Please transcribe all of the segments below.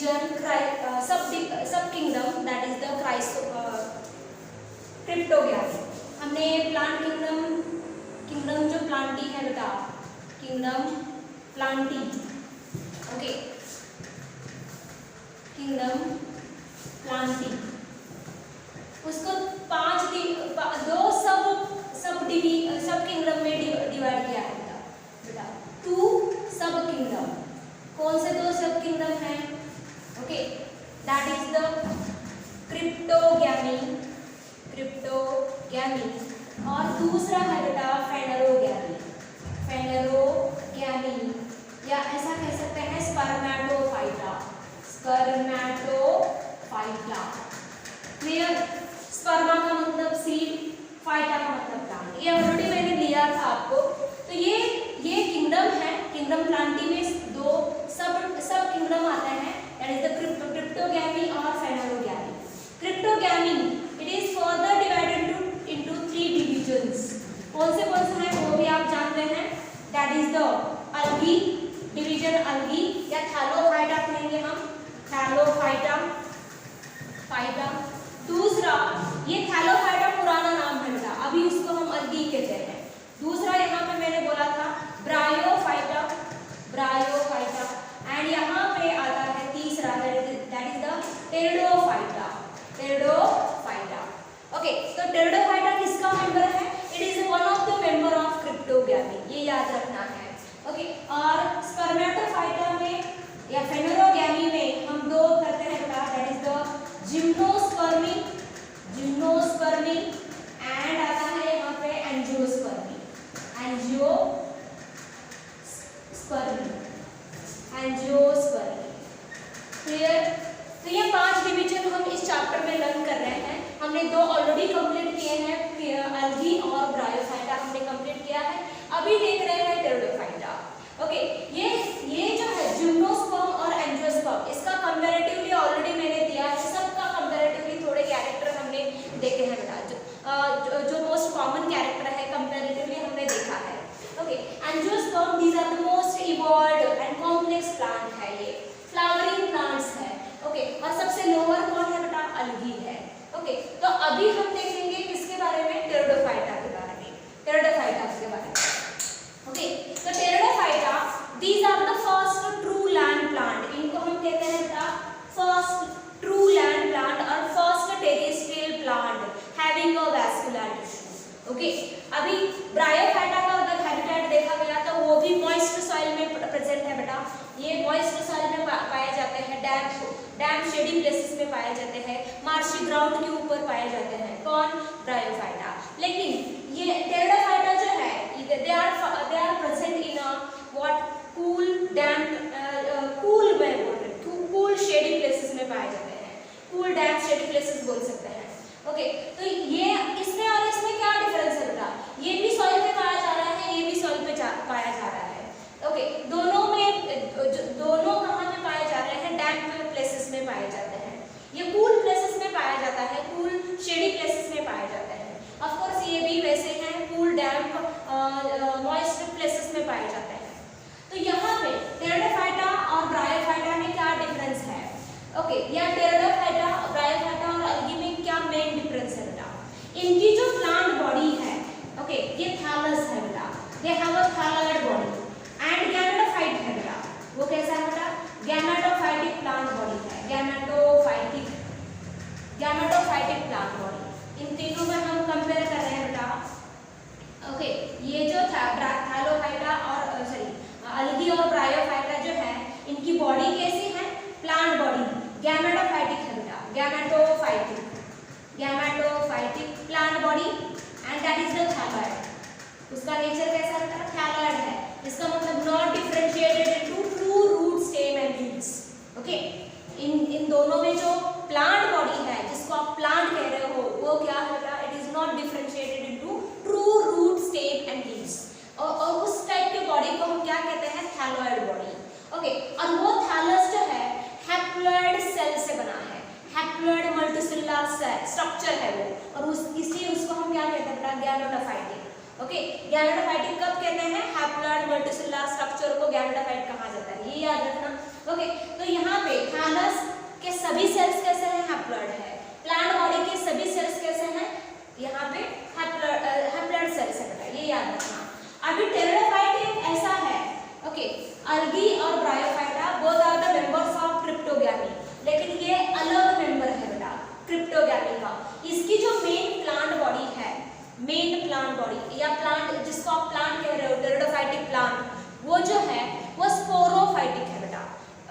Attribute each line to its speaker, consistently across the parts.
Speaker 1: Division सब kingdom that is the cryptography. हमने plant kingdom जो प्लांटी है बेटा, kingdom Plantae, okay, kingdom Plantae, उसको दो सब किंगडम में डिवाइड किया है बेटा, 2 सब किंगडम। कौन से 2 सब किंगडम हैं? Okay, that is the cryptogamy और दूसरा है बेटा फेनरोगैमी या ऐसा कह सकते हैं स्पर्मेटोफाइटा। क्लियर? स्पर्मा का मतलब सीड, फाइटा का मतलब प्लांट, ये ऑलरेडी मैंने लिया था आपको। तो ये किंगडम है, किंगडम प्लांटी में 2 सब किंगडम आते हैं, दैट इज द क्रिप्टोगैमी और phanerogamy. Cryptogamy it is further divided into 3 divisions. कौन से हैं वो भी आप जानते हैं, that is the algae division, algae या थैलोफाइटा कहेंगे हम, थैलोफाइटा। दूसरा ये थैलोफाइटा पुराना नाम है बेटा, अभी उसको हम अल्गी कहते हैं। दूसरा यहाँ पे मैंने बोला था ब्रायोफाइटा एंड यहाँ पे आता है तीसरा, that is the pteridophyta. Okay, तो टेरिडोफाइटा किसका मेंबर है? It is one of the member of cryptogamy, ये याद रखना है। ओके, और स्पर्मेटोफाइटा में या फेनरोगैमी में हम 2 करते हैं बेटा, that is the gymnospermae and आता है यहाँ पे एंजियोस्पर्मी। क्लियर? तो ये 5 डिवीजन हम इस चैप्टर में लर्न कर रहे हैं। हमने 2 ऑलरेडी कंप्लीट किए हैं, अल्गी और ब्रायोफाइटा हमने कंप्लीट किया है, अभी देख रहे हैं टेरिडोफाइटा। ओके, ये जो है जिम्नोस्पर्म और एंजियोस्पर्म, इसका कंपैरेटिवली ऑलरेडी मैंने दिया है, सबका कंपैरेटिवली थोड़े कैरेक्टर हमने देखे हैं बेटा, जो मोस्ट कॉमन कैरेक्टर है कंपैरेटिवली हमने देखा है। Okay, angiosperm these are the most evolved and complex plant है, ये फ्लावरिंग प्लांट्स है। ओके, और सबसे लोअर कौन है बेटा? अल्गी है। ओके, तो अभी हम देखेंगे किसके बारे में? टेरिडोफाइटा के बारे में। ओके, तो pteridophyta these are the first true land plant, इनको हम कहते हैं बेटा फर्स्ट ट्रू लैंड प्लांट और first terrestrial plant having a vascular tissue. Okay, अभी ब्रायोफाइटा का अगर हैबिटेट देखा गया तो वो भी मॉइस्ट सॉइल में प्रेजेंट है बेटा, ये मॉइस्ट सॉइल में पाए जाते हैं, डैम शेडी प्लेसेस में पाए जाते हैं, मार्शी ग्राउंड के ऊपर पाए जाते हैं। कौन? ब्रायोफाइटा। लेकिन ये टेरिडोफाइटा जो है they are present in a what cool damp cool shady places में पाए जाते हैं, cool damp shady places बोल सकते हैं। ओके, तो ये इसमें और इसमें क्या डिफरेंस है बेटा? ये भी सॉइल पे पाया जा रहा है, ये भी सॉइल पे पाया जा रहा है। ओके, दोनों कहाँ पे पाए जा रहे हैं? डैम्प प्लेसेस में पाए जाते हैं। ये कूल प्लेसेस में पाया जाता है, कूल शेडी प्लेसेस में पाए जाते हैं। ऑफ कोर्स ये भी वैसे हैं, कूल डैम्प मॉइस्ट प्लेसेस में पाए जाते हैं। तो यहाँ पे टेरिडोफाइटा और ब्रायोफाइटा में क्या डिफरेंस है? ओके, या टेरिडोफाइटा, ब्रायोफाइटा और अल्गी में क्या मेन डिफरेंस है बेटा? इनकी जो प्लांट बॉडी है, ओके, ये थैलस है बेटा, दे have a thalloid body and gametophyte है बेटा। वो कैसा है बेटा? गैमेटोफाइटिक प्लांट बॉडी है, गैमेटोफाइटिक प्लांट बॉडी। इन तीनों में हम कंपेयर कर रहे हैं बेटा। ओके, ये जो थैलोफाइटा और अल्गी और ब्रायोफाइटा जो है, इनकी बॉडी कैसी है? प्लांट बॉडी गैमेटोफाइटिक है बेटा, gametophytic plant body and that is the thalloid. उसका नेचर कैसा है बेटा? थैलॉइड है। इसका मतलब not differentiated into true root, stem and leaves. Okay, इन दोनों में जो प्लांट बॉडी है, जिसको आप प्लांट कह रहे हो, वो क्या है बेटा? It is not differentiated into true root, stem and leaves. और उस टाइप के बॉडी को हम क्या कहते हैं? Thalloid body. ओके, और वो थैलस जो है हैप्लॉइड सेल से बना है, हैप्लॉइड मल्टीसेलुलर स्ट्रक्चर है वो, और इसलिए उसको हम क्या कहते हैं बेटा? गैमेटोफाइटिक। ओके, गैमेटोफाइटिक कब कहते हैं? हैप्लॉइड मल्टीसेलुलर स्ट्रक्चर को गैमेटोफाइट कहा जाता है, ये याद रखना। ओके, तो यहाँ पे थैलस के सभी सेल्स कैसे हैं? हैप्लॉइड है। प्लांट बॉडी के सभी सेल्स कैसे हैं? यहाँ पे हैप्लॉइड सेल्स है बेटा, ये याद रखना। अभी टेरिडोफाइट एक ऐसा है, ओके, अल्गी और bryophyta both are the members of cryptogamy, लेकिन ये अलग मेंबर है बेटा क्रिप्टोगैमी का। इसकी जो मेन प्लांट बॉडी है, मेन प्लांट बॉडी या प्लांट जिसको आप प्लांट कह रहे हो, टेरिडोफाइटिक प्लांट, वो जो है वो स्पोरोफाइटिक है बेटा।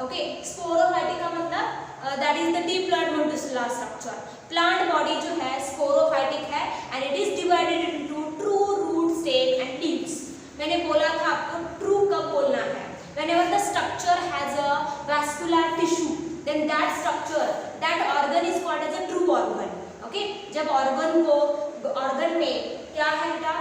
Speaker 1: ओके, स्पोरोफाइटिक का मतलब that is the diploid multicellular structure. Plant body जो है स्पोरोफाइटिक है and it is divided into true, root, stem and leaves. मैंने बोला था आपको ट्रू कब बोलना है? whenever the structure has a vascular tissue, then that structure, that organ is called as a true organ. Okay, जब organ में क्या है बेटा?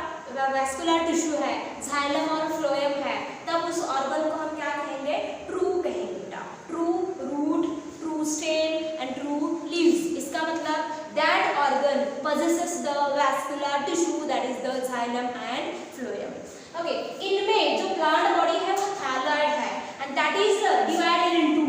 Speaker 1: वैस्कुलर टिश्यू है, जाइलम और फ्लोएम है, तब उस ऑर्गन को हम क्या कहेंगे? ट्रू कहेंगे बेटा। True root, true stem and true leaves. इसका मतलब that organ possesses the vascular tissue, that is the xylem and phloem. Okay, इनमें जो प्लांट बॉडी है वो थैलॉइड है and that is divided into,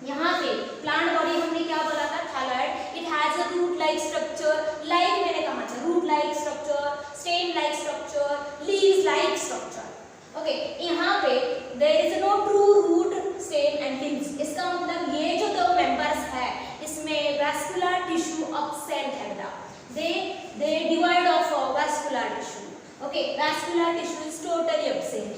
Speaker 1: यहाँ पे प्लांट बॉडी हमने क्या बोला था? Thalloid. It has a root like structure, like मैंने कहा था, root like structure, stem like structure, leaves like structure. Okay, यहाँ पे there is no true root, stem and leaves. इसका मतलब ये जो दो मेंबर्स है इसमें वैस्कुलर टिश्यू एब्सेंट है बेटा। They devoid of vascular tissue. Okay, vascular tissue is totally absent.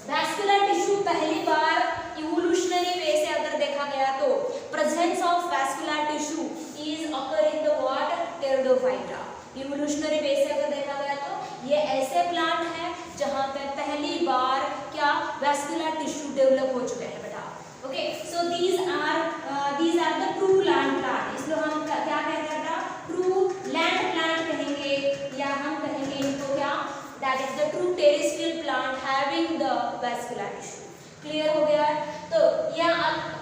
Speaker 1: Vascular tissue पहली बार इवोल्यूशनरी वे से अगर देखा गया तो presence of vascular tissue is occur in the what? Pteridophyta. Evolutionary way से अगर देखा गया तो ये ऐसे प्लांट है जहां पे पहली बार क्या वैस्कुलर टिश्यू डेवलप हो चुके हैं बेटा। Okay, so these are the true land plant. इसलिए हम क्या कहते हैं बेटा? ट्रू लैंड प्लांट कहेंगे, या हम कहेंगे इनको क्या? That is the true terrestrial plant having the vascular tissue. Clear हो गया है? तो या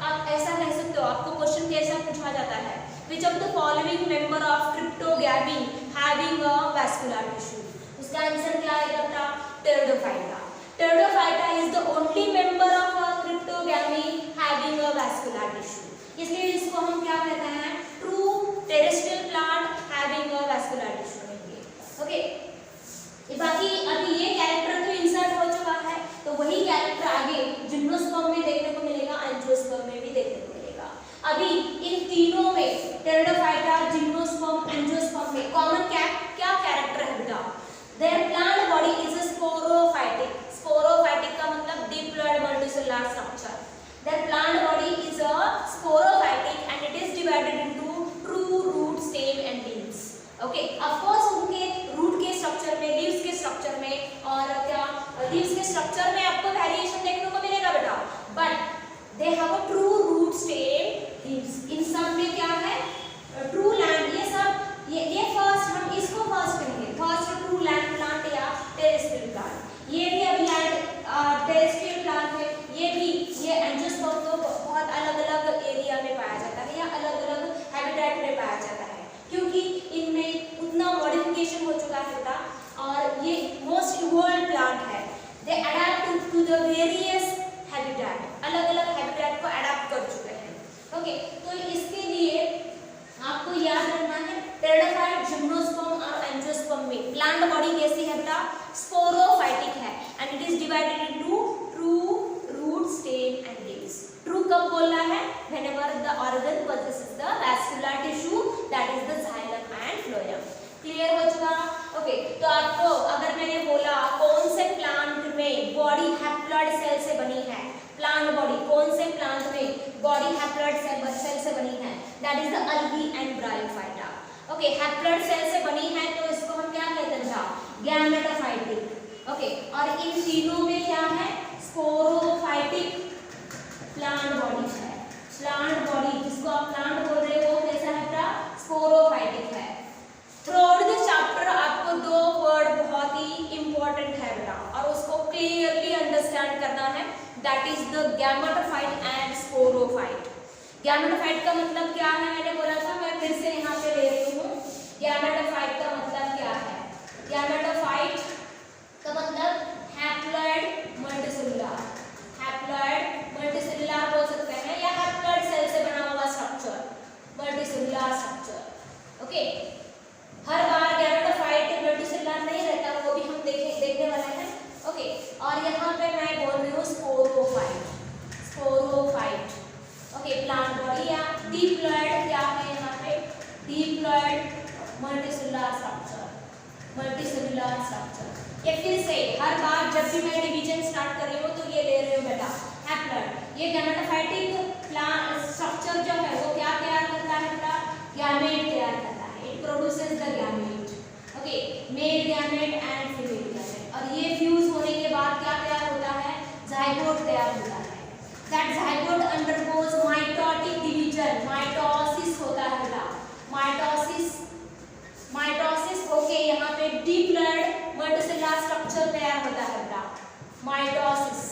Speaker 1: आप ऐसा कह सकते हो, आपको क्वेश्चन कैसा पूछा जाता है? Which of the following member of cryptogamy having a vascular tissue? उसका आंसर क्या आएगा बेटा? Pteridophyta. Pteridophyta is the only member of a cryptogamy having a vascular tissue. इसलिए इसको हम क्या कहते हैं? True terrestrial plant having a vascular tissue कहेंगे। ओके, बाकी अभी ये कैरेक्टर तो इंसर्ट हो चुका है, तो वही कैरेक्टर आगे जिम्नोस्पर्म में देखने को मिलेगा, एंजियोस्पर्म में भी देखने को मिलेगा। अभी इन तीनों में टेरिडोफाइटा, जिम्नोस्पर्म, एंजियोस्पर्म में कॉमन क्या कैरेक्टर है बेटा? Their plant body is sporophytic. Sporophytic का मतलब diploid multicellular structure. Their plant body is sporophytic and it is divided into true, root, stem and leaves. Okay, of course उनके root के structure में, leaves के structure में और क्या leaves के स्ट्रक्चर में आपको वेरिएशन देखने को मिलेगा बेटा, but they have a true root, stem, leaves. इन सब में क्या है? True land. ये सब ये फर्स्ट, हम इसको फर्स्ट कहेंगे, फर्स्ट ट्रू लैंड प्लांट या टेरेस्ट्रियल प्लांट। ये भी अभी लैंड टेरेस्ट्रियल प्लांट है, ये भी, ये एंजियोस्पर्म तो बहुत अलग अलग एरिया में पाया जाता है या अलग अलग हैबिटेट में पाया जाता है, क्योंकि इनमें उतना मॉडिफिकेशन हो चुका है बेटा, और ये मोस्ट इवॉल्व्ड प्लांट है। They adapt to the various habitat, अलग अलग हैबिटेट को अडैप्ट कर चुके हैं। ओके, तो इसके लिए आपको याद रखना है टेरिडोफाइट, जिम्नोस्पर्म और एंजियोस्पर्म में प्लांट बॉडी कैसी है बेटा? स्पोरोफाइटिक है and it is divided into true, root, stem and leaves. True कब बोलना है? whenever the organ possesses the vascular tissue, that is the xylem and phloem. Clear हो चुका? ओके, तो आपको अगर मैंने बोला कौन से प्लांट में बॉडी हैप्लॉइड सेल से बनी है, प्लांट बॉडी कौन से प्लांट में बॉडी हैप्लॉइड सेल से बनी है? That is the algae and bryophyta. Okay, haploid cell से बनी है तो इसको हम क्या कहते हैं? गैमेटोफाइटिक। ओके, और इन तीनों में क्या है? स्पोरोफाइटिक प्लांट बॉडी है। प्लांट बॉडी जिसको आप प्लांट बोल रहे हो वो कैसा है बेटा? स्पोरोफाइटिक है। थ्रूआउट दिस चैप्टर आपको दो वर्ड बहुत ही इंपॉर्टेंट है बेटा, और उसको क्लियरली अंडरस्टैंड करना है, that is the gametophyte and sporophyte. Gametophyte का मतलब क्या है? मैंने बोला था, मैं फिर से यहाँ पे ले रही हूँ। गैमेटोफाइट का मतलब क्या है? गैमेटोफाइट का मतलब हैप्लॉइड मल्टीसेलुलर। हैप्लॉइड मल्टीसेलुलर बोल सकते हैं स्ट्रक्चर। ये फिर से हर बार जब भी मैं डिवीजन स्टार्ट कर रही हूँ तो ये ले रही हूँ बेटा हैप्लॉइड। ये गैमेटोफाइटिक प्लांट स्ट्रक्चर जो है वो क्या तैयार करता है बेटा, गैमेट तैयार करता है। It produces the gamete, okay, male gamete and female gamete. और ये फ्यूज होने के बाद क्या तैयार होता है, जाइगोट तैयार होता है। That zygote undergoes mitotic division, mitosis होता है बेटा, माइटोसिस। माइटोसिस होके यहाँ पे डिप्लॉइड मल्टीसेलुलर स्ट्रक्चर तैयार होता है बेटा, mitosis,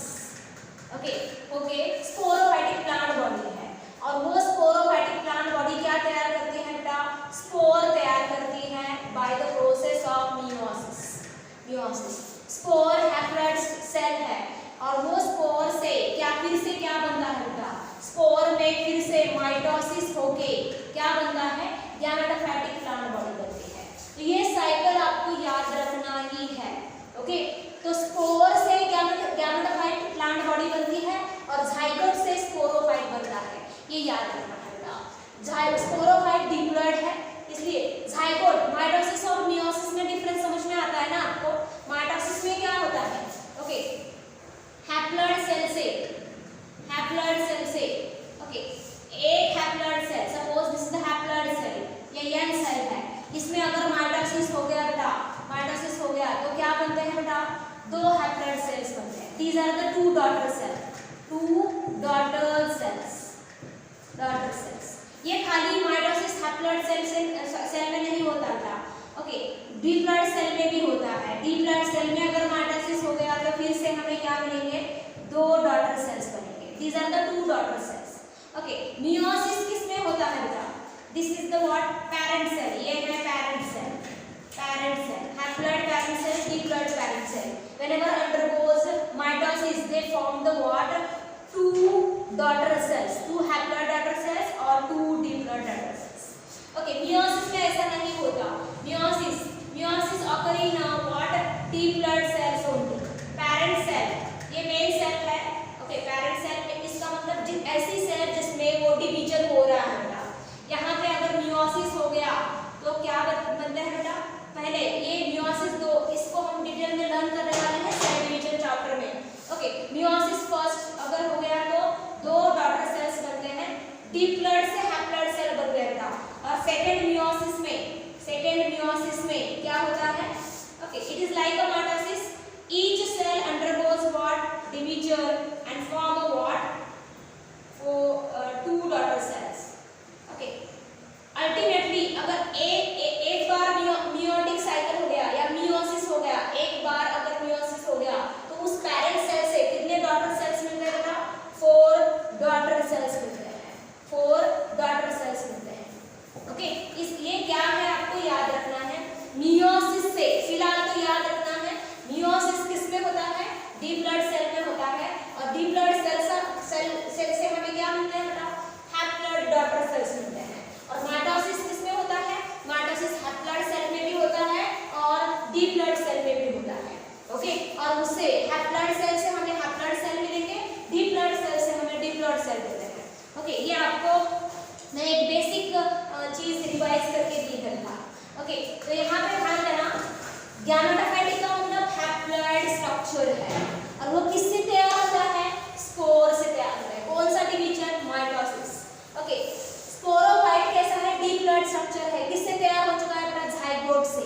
Speaker 1: okay. Okay, sporophytic plant body है और वो स्पोरोफाइटिक प्लांट बॉडी क्या तैयार करती है बेटा, स्पोर तैयार करती है by the process of meiosis. Meiosis spore haploid cell है और वो स्पोर से क्या फिर से क्या बनता है बेटा, स्पोर में फिर से माइटोसिस होके क्या बनता है, गैमेटोफाइटिक प्लांट बॉडी बनती है। तो ये साइकिल आपको याद रखना ही है, ओके। तो स्पोर से गैमेटोफाइट प्लांट बॉडी बनती है और जाइगोट से स्पोरोफाइट बनता है, ये याद रखना है बेटा। स्पोरोफाइट डिप्लॉइड है इसलिए जाइगोट, माइटोसिस और मियोसिस में डिफरेंस समझ में आता है ना आपको। माइटोसिस में क्या होता है, ओके, हैप्लॉइड सेल से, हैप्लॉइड सेल से, ओके, एक haploid cell, suppose this is the haploid cell, ये यंग सेल है, इसमें अगर माइटोसिस हो गया बेटा, माइटोसिस हो गया तो क्या बनते हैं बेटा, दो हैप्लॉइड सेल्स बनते हैं। These are the two daughter cells, two daughter cells, daughter cells. ये खाली माइटोसिस हैप्लॉइड सेल में नहीं होता था, ओके, डिप्लॉइड सेल में भी होता है। डिप्लॉइड सेल में अगर माइटोसिस हो गया तो फिर से हमें क्या मिलेंगे, दो डॉटर सेल्स बनेंगे। These are the two daughter cells, okay. Meiosis किसमें होता है बेटा, this is the what, parent cell, ये है parent cell, parent cell, haploid parent cell, diploid parent cell. Whenever undergoes mitosis, they form the what, two daughter cells, two haploid daughter cells or two diploid daughter cells. Okay, meiosis में ऐसा नहीं होता। meiosis occur in what, diploid cells only. parent cell, ये main cell है, okay, parent cell में इसका मतलब ऐसी सेल जिसमें वो डिवीजन हो रहा है बेटा। यहाँ पे अगर meiosis हो गया तो क्या बनते हैं बेटा, पहले ये मियोसिस दो, इसको हम डिटेल में लर्न करने वाले हैं सेल डिवीजन चैप्टर में, ओके। मियोसिस फर्स्ट अगर हो गया तो दो डॉटर सेल्स बनते हैं, डिप्लॉइड से हैप्लॉइड सेल बन गया था। और सेकंड मियोसिस में क्या होता है, okay, it is like a mitosis, each cell undergoes what, division and form a what, two daughter cells, okay. Ultimately अगर एक बार मियोटिक साइकिल हो गया या मियोसिस हो गया, एक बार अगर मियोसिस हो गया तो उस पेरेंट सेल से कितने डॉटर सेल्स मिलते हैं बेटा, 4 डॉटर सेल्स मिलते हैं, 4 डॉटर सेल्स मिलते हैं, ओके। इसलिए क्या है आपको याद रखना है, मियोसिस से, फिलहाल तो याद रखना है मियोसिस किसमें होता है, डिप्लॉइड सेल में होता है। और डिप्लॉइड सेल से हमें क्या मिलता है बेटा, हैप्लॉइड डॉटर सेल्स मिलते हैं। और माइटोसिस किसमें होता है, माइटोसिस हैप्लॉइड सेल में भी होता है और डिप्लॉइड सेल में भी होता है, ओके। और उससे हैप्लॉइड सेल से हमें हैप्लॉइड सेल मिलेंगे, डिप्लॉइड सेल से हमें डिप्लॉइड सेल मिलते हैं, ओके। ये आपको मैं एक बेसिक चीज रिवाइज करके दी है था, ओके। तो यहाँ पे ध्यान देना, गैमेटोफाइटिक का मतलब हैप्लॉइड स्ट्रक्चर है और वो किससे तैयार होता है, स्पोर से तैयार होता है। कौन सा डिवीजन, माइटोसिस, ओके। स्पोरोफाइट कैसा है, डिप्लॉइड स्ट्रक्चर है, किससे तैयार हो चुका है बेटा, जाइगोट से।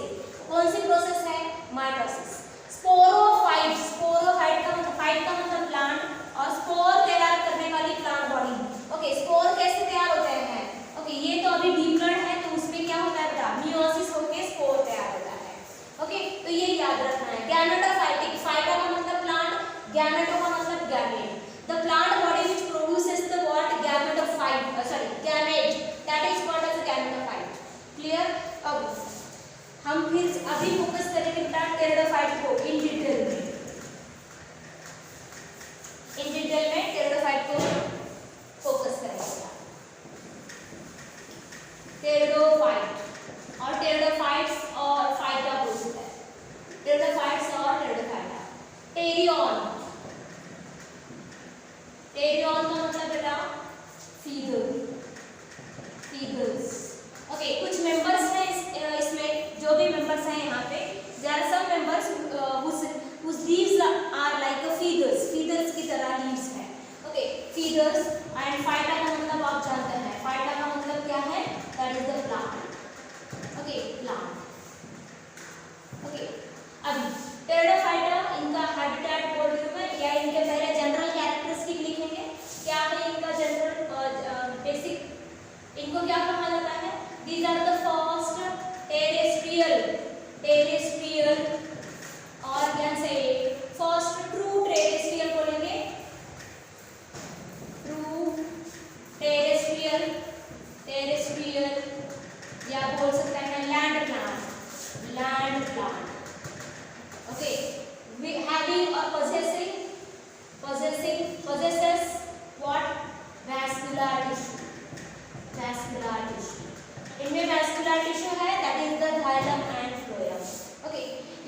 Speaker 1: कौन सी प्रोसेस है, माइटोसिस। स्पोरोफाइट, स्पोरोफाइट का मतलब, फाइट का मतलब प्लांट और स्पोर तैयार करने वाली प्लांट बॉडी, ओके। स्पोर कैसे तैयार होते हैं, ओके, ये तो अभी डिप्लॉइड है तो उसमें क्या होता है बेटा, मियोसिस होके स्पोर तैयार होता है, ओके। तो ये याद रखना है। गैमेटोफाइटिक, फाइटा का मतलब प्लांट, गैमेटो का मतलब gamete. The plant body which produces the what, gametophyte, sorry gamete, that is called as gametophyte. Clear. अब हम फिर अभी फोकस करेंगे बेटा टेरिडोफाइट को इन डिटेल में, इन डिटेल में टेरिडोफाइट को फोकस करेंगे। टेरिडोफाइट और टेरिडोफाइट्स और फाइटा बोलते हैं, टेरिडोफाइट्स और टेरिडोफाइटा। टेरियन, टेरियन का मतलब बेटा फीगल, फीगल्स, ओके। कुछ मेंबर्स हैं इसमें, जो भी मेंबर्स हैं यहाँ पे, there are some members whose leaves are like a feathers की तरह leaves है. Okay, feathers. एंड फाइटा का मतलब आप जानते हैं, फाइटा का मतलब क्या है, that is the plant. Okay, plant. Okay, अभी टेरिडोफाइटा, इनका हैबिटेट बोल रही हूं मैं, या इनके पहले जनरल कैरेक्टरिस्टिक लिखेंगे. क्या है इनका जनरल बेसिक, इनको क्या कहा जाता है, these are the first terrestrial और क्या से फर्स्ट ट्रू टेरेस्ट्रियल बोलेंगे, ट्रू टेरेस्ट्रियल या बोल सकते हैं land plant. Okay, we having or possesses what, vascular tissue. इनमें vascular tissue है, that is the xylem and phloem. Okay,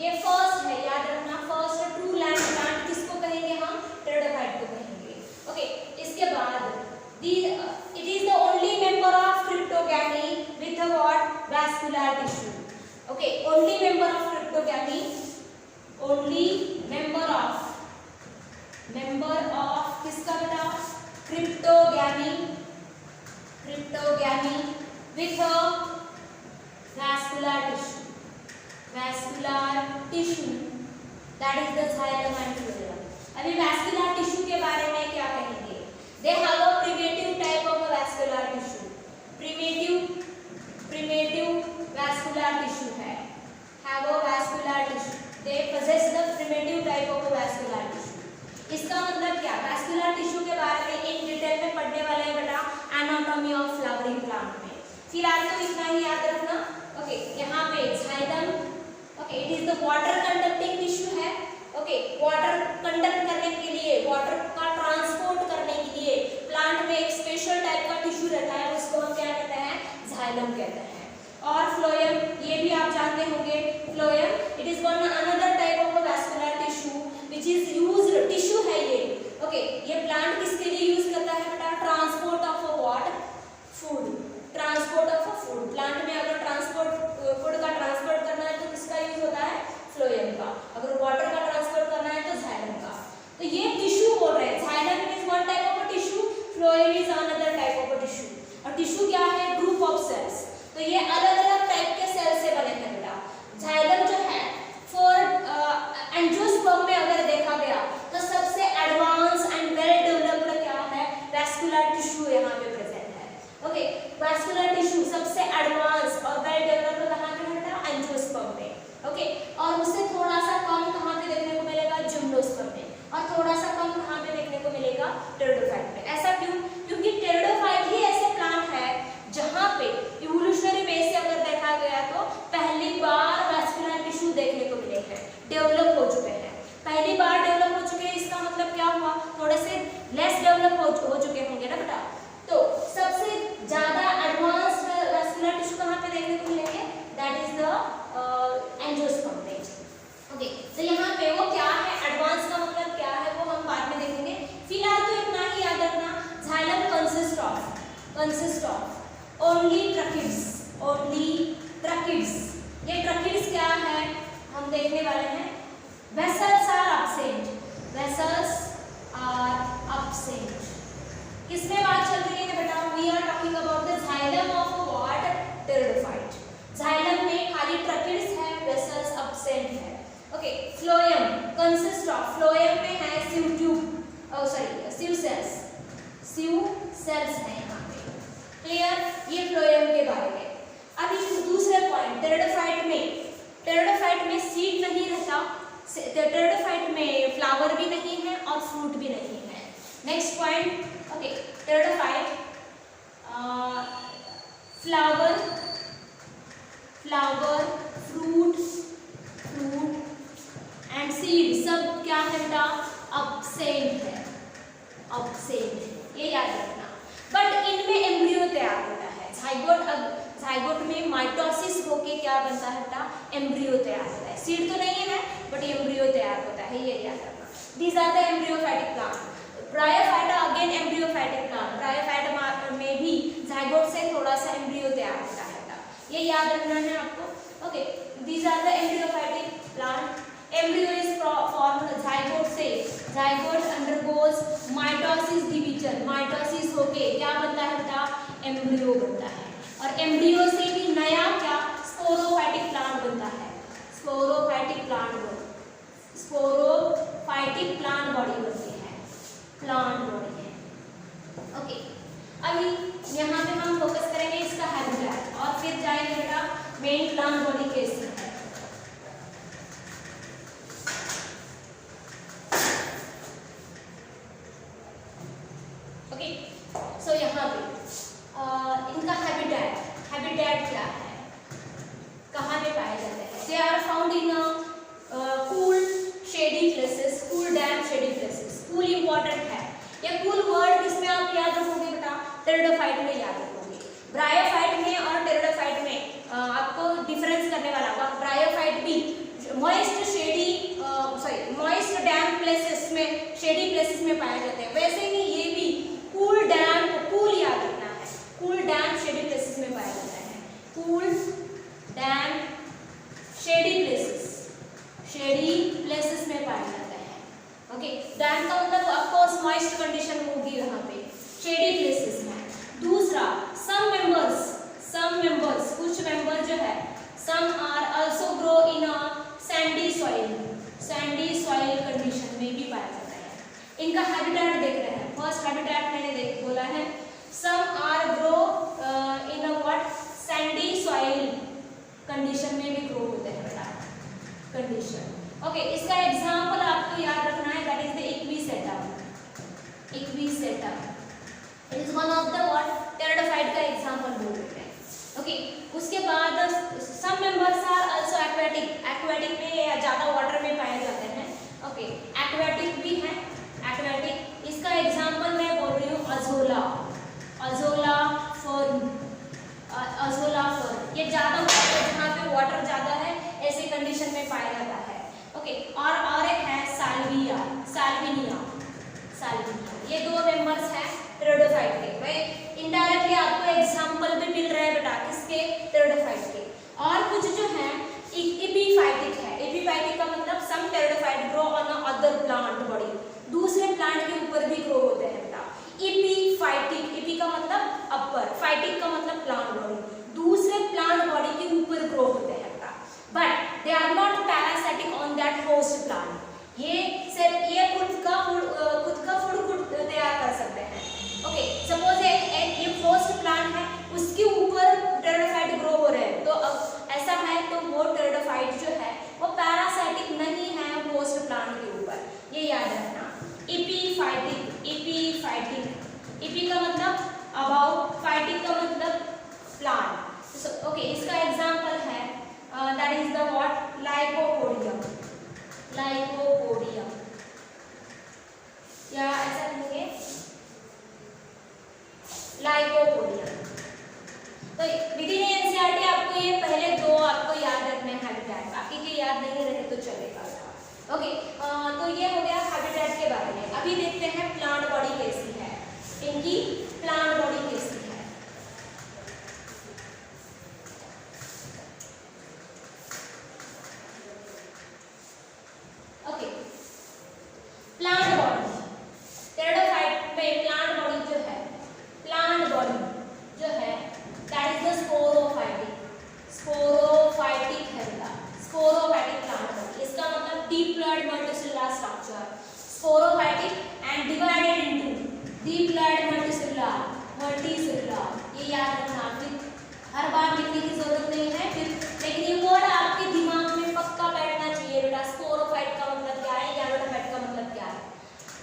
Speaker 1: ये फर्स्ट है, याद रखना, फर्स्ट ट्रू लैंड प्लांट किसको कहेंगे हम, टेरिडोफाइट को कहेंगे. ओके, इसके बाद it is the only member of cryptogamy with a what, vascular tissue. Okay, only member of cryptogamy, only member of किसका बेटा, cryptogamy with a vascular tissue, that is the xylem and phloem. अभी vascular tissue के बारे में क्या कहेंगे, they have a primitive type of a vascular tissue. primitive vascular tissue है, have a vascular tissue, they possess the primitive type of a vascular tissue. इसका मतलब क्या, vascular tissue के बारे में इन डिटेल में पढ़ने वाले हैं बेटा एनाटॉमी ऑफ फ्लावरिंग प्लांट में. फिलहाल तो इतना ही याद रखना. ओके, यहाँ पे xylem, okay, it is the water conducting tissue है. ओके, वाटर कंडक्ट करने के लिए, वाटर का ट्रांसपोर्ट करने के लिए प्लांट में एक स्पेशल टाइप का टिश्यू रहता है, उसको हम क्या कहते हैं, xylem कहते हैं. और फ्लोएम, ये भी आप जानते होंगे, phloem it is one another type of vascular tissue which is used, tissue है ये. ओके, ये प्लांट किसके लिए यूज करता है बेटा, transport of a what, food. Transport of a food, plant में अगर फूड का ट्रांसपोर्ट करना है तो किसका यूज होता है, फ्लोएम का. अगर वाटर का ट्रांसपोर्ट करना है तो xylem का. तो ये टिश्यू बोल रहे हैं, xylem is one type of a tissue, phloem is another type of a tissue. और टिश्यू क्या है, ग्रुप ऑफ सेल्स. तो ये अलग अलग टाइप के सेल से बने हैं बेटा. xylem जो है फॉर एंजियोस्पर्म में अगर देखा गया तो सबसे एडवांस एंड वेल डेवलप्ड क्या है, वैस्कुलर टिश्यू यहाँ पे प्रेजेंट है. ओके, वैस्कुलर टिश्यू सबसे एडवांस और वेल डेवलप्ड कहाँ पे बेटा, एंजियोस्पर्म में. ओके, और उससे थोड़ा सा कम कहाँ पे देखने को मिलेगा, जिम्नोस्पर्म में, और थोड़ा सा कम कहाँ पे देखने को मिलेगा, टेरिडोफाइट में. ऐसा क्यों, क्योंकि टेरिडोफाइट ही ऐसे प्लांट है जहाँ पे इवोल्यूशनरी बेस से अगर देखा गया तो पहली बार वैस्कुलर टिश्यू देखने को मिले हैं, डेवलप हो चुके हैं, पहली बार डेवलप हो चुके हैं. इसका मतलब क्या हुआ, थोड़े से लेस डेवलप हो चुके होंगे ना बेटा. तो सबसे ज्यादा एडवांस्ड वैस्कुलर टिश्यू कहाँ पे देखने को मिलेंगे, दैट इज द एंजियोस्पर्म में. ओके, तो यहाँ पे वो क्या है, एडवांस का मतलब क्या है वो हम बाद में देखेंगे. फिलहाल तो इतना ही याद रखना, xylem consists of only tracheids. ये tracheids क्या है हम देखने वाले हैं. vessels are absent. किसमें बात चल रही है बेटा, we are talking about the xylem of what, pteridophyte. xylem में खाली tracheids है, vessels absent है. Okay, phloem consists of, phloem में है sieve tube, sieve cells है यहाँ पे. क्लियर, ये फ्लोएम के बारे में. अभी दूसरे पॉइंट, टेरिडोफाइट में सीड नहीं रहता, टेरिडोफाइट में फ्लावर भी नहीं है और फ्रूट भी नहीं है. Next point, okay, pteridophyte flower, fruit and seed सब क्या है बेटा, absent है, ये याद रखना. बट इनमें एम्ब्रियो तैयार होता है, जाइगोट में माइटोसिस होके क्या बनता है बेटा, एम्ब्रियो तैयार होता है. सीड तो नहीं है बट एम्ब्रियो तैयार होता है, ये याद रखना. These are the embryophytic plant. Bryophyta again embryophytic plant, bryophyta में भी जाइगोट से थोड़ा सा एम्ब्रियो तैयार होता है बेटा, ये याद रखना है आपको. Okay, these are the embryophytic plant. Embryo is formed zygote से, zygote undergoes mitosis division, mitosis होके क्या बनता है बेटा, एम्ब्रियो बनता है। और एम्ब्रियो से भी नया क्या स्पोरोफाइटिक प्लांट बनता है, sporophytic plant body, sporophytic plant body बनती है, प्लांट बॉडी है। ओके, अभी यहाँ पे हम फोकस करेंगे इसका हैबिटेट और फिर जाएंगे बेटा मेन प्लांट बॉडी कैसी है। ओके, सो यहाँ पे इनका हैबिटेट, हैबिटेट क्या है, कहाँ पे पाए जाते हैं? They are found in cool shady places, cool damp shady places. Cool important है, ये कूल वर्ड किसमें आप याद रखोगे बेटा, टेरिडोफाइट में याद रखोगे। ब्रायोफाइट में और टेरिडोफाइट में आपको डिफरेंस करने वाला होगा। ब्रायोफाइट भी moist shady moist dam places में, शेडी प्लेसेस में पाए जाते हैं, वैसे ही ये भी कूल डैम, कूल याद रखना है, कूल डैम शेडी प्लेसेस में पाया जाता है। Cool damp shady places, shady places में पाया जाता है। ओके, डैम का मतलब ऑफ कोर्स मॉइस्ट कंडीशन होगी यहाँ पे, शेडी प्लेसेस में। दूसरा some members कुछ मेंबर जो है, some are also grow in a sandy soil, sandy soil condition में भी पाया जाता है। इनका हैबिटेट देख रहे हैं, फर्स्ट हैबिटेट मैंने बोला है some are grow in a what sandy soil condition में भी ग्रो होते हैं बेटा, कंडीशन। ओके, इसका एग्जांपल आपको याद रखना है, that is the equiseta, equiseta it is one of the what pteridophyte का एग्जांपल बोल रहे हैं। ओके, उसके बाद some members are also aquatic, aquatic में ज्यादा वाटर में पाए जाते हैं। ओके, एक्वेटिक भी है, एक्वेटिक इसका एग्जांपल मैं बोल रही हूँ azolla, azolla fern, azolla fern, ये ज्यादा वाटर, जहाँ पे वाटर ज्यादा है ऐसे कंडीशन में पाया जाता है। ओके, और एक है साल्विया, साल्विनिया, साल्विनिया, ये दो मेंबर्स हैं टेरिडोफाइट के। भाई इनडायरेक्टली आपको एग्जांपल भी मिल रहा है बेटा किसके, टेरिडोफाइट के। और कुछ जो है एपिफाइटिक है, एपिफाइटिक का मतलब some pteridophyte grow on a other plant body, दूसरे प्लांट के ऊपर भी ग्रो होते हैं बेटा। एपिफाइटिक, एपी का मतलब अपर, फाइटिक का मतलब प्लांट बॉडी, दूसरे प्लांट बॉडी के ऊपर ग्रो होते हैं बेटा, but they are not parasitic on that host plant. ये सिर्फ ये खुद का फूड तैयार कर सकते हैं। ओके, सपोज ये होस्ट प्लांट है, उसके ऊपर टेरिडोफाइट ग्रो हो रहे हैं, तो अब ऐसा है तो वो टेरिडोफाइट जो है वो पैरासाइटिक नहीं है होस्ट प्लांट के ऊपर, ये याद रखना। एपिफाइटिक, एपिफाइटिक, एपी का मतलब अबाउट, फाइटिक का मतलब प्लांट। ओके, इसका एग्जांपल है that is the what lycopodium, lycopodium, या ऐसा कहेंगे लाइकोपोडियम। तो विद इन एनसीईआरटी आपको ये पहले दो आपको याद रखने हैं हैबिटेट, बाकी के याद नहीं रहे तो चलेगा। ओके, तो ये हो गया हैबिटेट के बारे में। अभी देखते हैं प्लांट बॉडी कैसी है, इनकी प्लांट बॉडी कैसी है। ओके, प्लांट बॉडी, टेरिडोफाइट में प्लांट बॉडी जो है, प्लांट बॉडी जो है that is the sporophytic, sporophytic है बेटा, स्पोरोफाइटिक प्लांट बॉडी। इसका मतलब diploid multicellular structure, sporophytic and divided into diploid multicellular, multicellular, ये याद रखना। फिर हर बार लिखने की जरूरत नहीं है फिर, लेकिन ये वर्ड आपके दिमाग में पक्का बैठना चाहिए बेटा। स्पोरोफाइट का मतलब क्या है, गैमेटोफाइट का मतलब क्या है।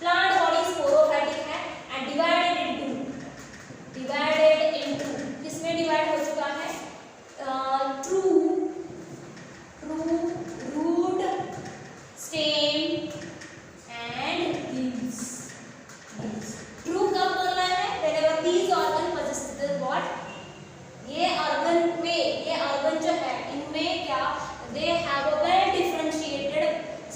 Speaker 1: प्लांट बॉडी स्पोरोफाइटिक है एंड डिवाइडेड इनटू, किसमें डिवाइड हो चुका है, true root, stem and leaves. True कब बोलना है, whenever these organ possess what, ये ऑर्गन में, ये ऑर्गन जो है इनमें क्या, they have a well differentiated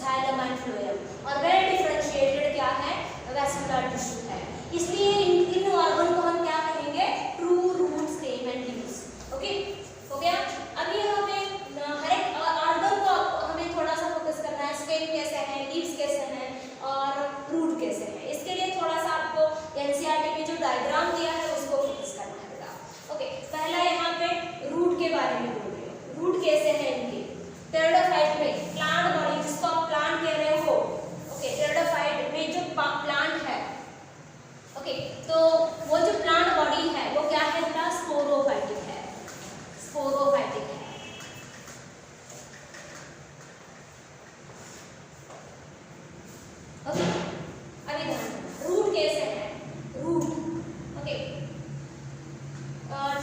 Speaker 1: xylem and phloem, और वेल डिफरेंशिएटेड क्या है, वैस्कुलर टिश्यू है, इसलिए इन ऑर्गन को हम क्या कहेंगे, true root, stem and leaves. Okay, हो गया। अभी यहाँ पे हर एक ऑर्गन को हमें थोड़ा सा ओके, अभी ध्यान देना रूट कैसे है, रूट ओके,